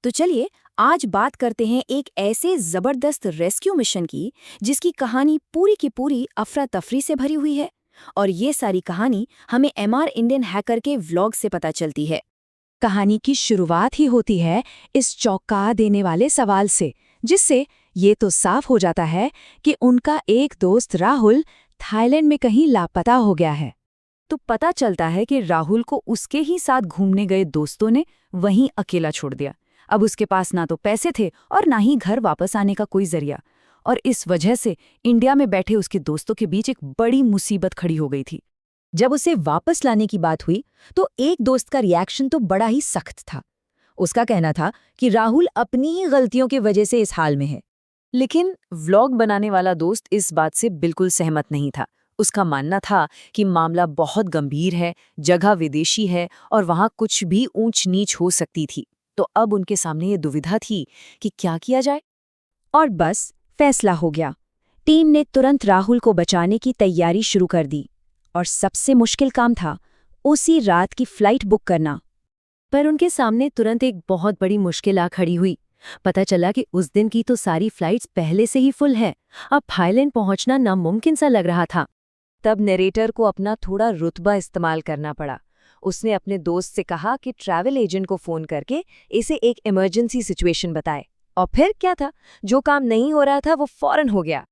तो चलिए आज बात करते हैं एक ऐसे जबरदस्त रेस्क्यू मिशन की जिसकी कहानी पूरी की पूरी अफरा तफरी से भरी हुई है। और ये सारी कहानी हमें एमआर इंडियन हैकर के व्लॉग से पता चलती है। कहानी की शुरुआत ही होती है इस चौंका देने वाले सवाल से, जिससे ये तो साफ हो जाता है कि उनका एक दोस्त राहुल थाईलैंड में कहीं लापता हो गया है। तो पता चलता है कि राहुल को उसके ही साथ घूमने गए दोस्तों ने वहीं अकेला छोड़ दिया। अब उसके पास ना तो पैसे थे और ना ही घर वापस आने का कोई जरिया, और इस वजह से इंडिया में बैठे उसके दोस्तों के बीच एक बड़ी मुसीबत खड़ी हो गई थी। जब उसे वापस लाने की बात हुई तो एक दोस्त का रिएक्शन तो बड़ा ही सख्त था। उसका कहना था कि राहुल अपनी ही गलतियों की वजह से इस हाल में है। लेकिन व्लॉग बनाने वाला दोस्त इस बात से बिल्कुल सहमत नहीं था। उसका मानना था कि मामला बहुत गंभीर है, जगह विदेशी है और वहां कुछ भी ऊंच नीच हो सकती थी। तो अब उनके सामने ये दुविधा थी कि क्या किया जाए। और बस फैसला हो गया। टीम ने तुरंत राहुल को बचाने की तैयारी शुरू कर दी, और सबसे मुश्किल काम था उसी रात की फ्लाइट बुक करना। पर उनके सामने तुरंत एक बहुत बड़ी मुश्किल आ खड़ी हुई। पता चला कि उस दिन की तो सारी फ्लाइट्स पहले से ही फुल है। अब थाईलैंड पहुंचना नामुमकिन सा लग रहा था। तब नरेटर को अपना थोड़ा रुतबा इस्तेमाल करना पड़ा। उसने अपने दोस्त से कहा कि ट्रैवल एजेंट को फोन करके इसे एक इमरजेंसी सिचुएशन बताए। और फिर क्या था, जो काम नहीं हो रहा था वो फौरन हो गया।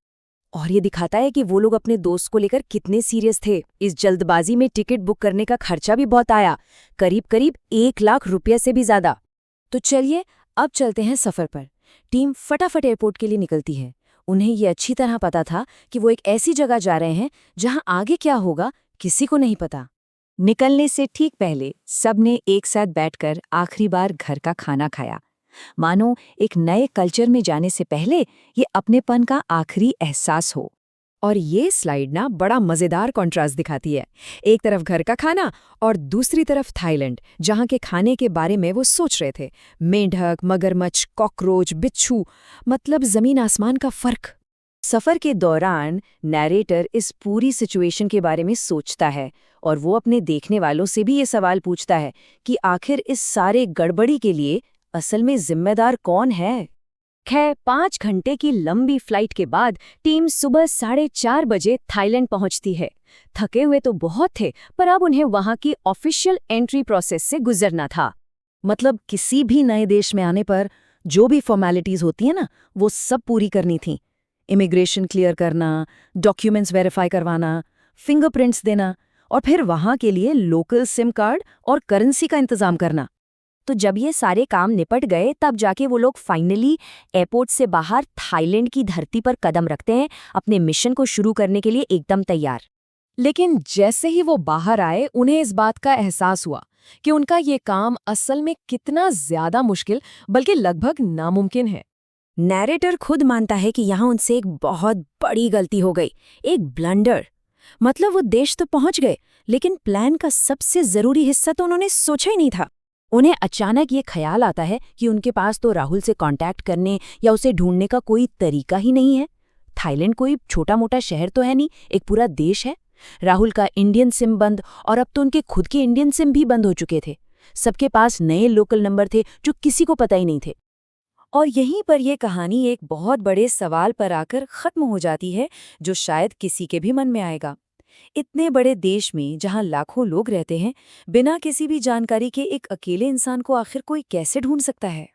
और ये दिखाता है कि वो लोग अपने दोस्त को लेकर कितने सीरियस थे। इस जल्दबाजी में टिकट बुक करने का खर्चा भी बहुत आया, करीब करीब 1 लाख रुपये से भी ज्यादा। तो चलिए अब चलते हैं सफर पर। टीम फटाफट एयरपोर्ट के लिए निकलती है। उन्हें ये अच्छी तरह पता था कि वो एक ऐसी जगह जा रहे हैं जहां आगे क्या होगा किसी को नहीं पता। निकलने से ठीक पहले सबने एक साथ बैठकर आखिरी बार घर का खाना खाया, मानो एक नए कल्चर में जाने से पहले ये अपनेपन का आखिरी एहसास हो। और ये स्लाइड ना बड़ा मजेदार कॉन्ट्रास्ट दिखाती है। एक तरफ घर का खाना और दूसरी तरफ थाईलैंड, जहाँ के खाने के बारे में वो सोच रहे थे। मेंढक, मगरमच्छ, कॉकरोच, बिच्छू, मतलब जमीन आसमान का फर्क। सफर के दौरान नैरेटर इस पूरी सिचुएशन के बारे में सोचता है और वो अपने देखने वालों से भी ये सवाल पूछता है कि आखिर इस सारे गड़बड़ी के लिए असल में जिम्मेदार कौन है। खैर 5 घंटे की लंबी फ्लाइट के बाद टीम सुबह 4:30 बजे थाईलैंड पहुंचती है। थके हुए तो बहुत थे, पर अब उन्हें वहां की ऑफिशियल एंट्री प्रोसेस से गुजरना था। मतलब किसी भी नए देश में आने पर जो भी फॉर्मेलिटीज होती है ना, वो सब पूरी करनी थी। इमिग्रेशन क्लियर करना, डॉक्यूमेंट्स वेरीफाई करवाना, फिंगरप्रिंट्स देना और फिर वहां के लिए लोकल सिम कार्ड और करेंसी का इंतजाम करना। तो जब ये सारे काम निपट गए तब जाके वो लोग फाइनली एयरपोर्ट से बाहर थाईलैंड की धरती पर कदम रखते हैं, अपने मिशन को शुरू करने के लिए एकदम तैयार। लेकिन जैसे ही वो बाहर आए उन्हें इस बात का एहसास हुआ कि उनका ये काम असल में कितना ज्यादा मुश्किल, बल्कि लगभग नामुमकिन है। नैरेटर खुद मानता है कि यहाँ उनसे एक बहुत बड़ी गलती हो गई, एक ब्लंडर। मतलब वो देश तो पहुंच गए, लेकिन प्लान का सबसे जरूरी हिस्सा तो उन्होंने सोचा ही नहीं था। उन्हें अचानक ये ख्याल आता है कि उनके पास तो राहुल से कांटेक्ट करने या उसे ढूंढने का कोई तरीका ही नहीं है। थाईलैंड कोई छोटा मोटा शहर तो है नहीं, एक पूरा देश है। राहुल का इंडियन सिम बंद, और अब तो उनके खुद के इंडियन सिम भी बंद हो चुके थे। सबके पास नए लोकल नंबर थे जो किसी को पता ही नहीं थे। और यहीं पर यह कहानी एक बहुत बड़े सवाल पर आकर खत्म हो जाती है, जो शायद किसी के भी मन में आएगा। इतने बड़े देश में जहां लाखों लोग रहते हैं, बिना किसी भी जानकारी के एक अकेले इंसान को आखिर कोई कैसे ढूंढ सकता है।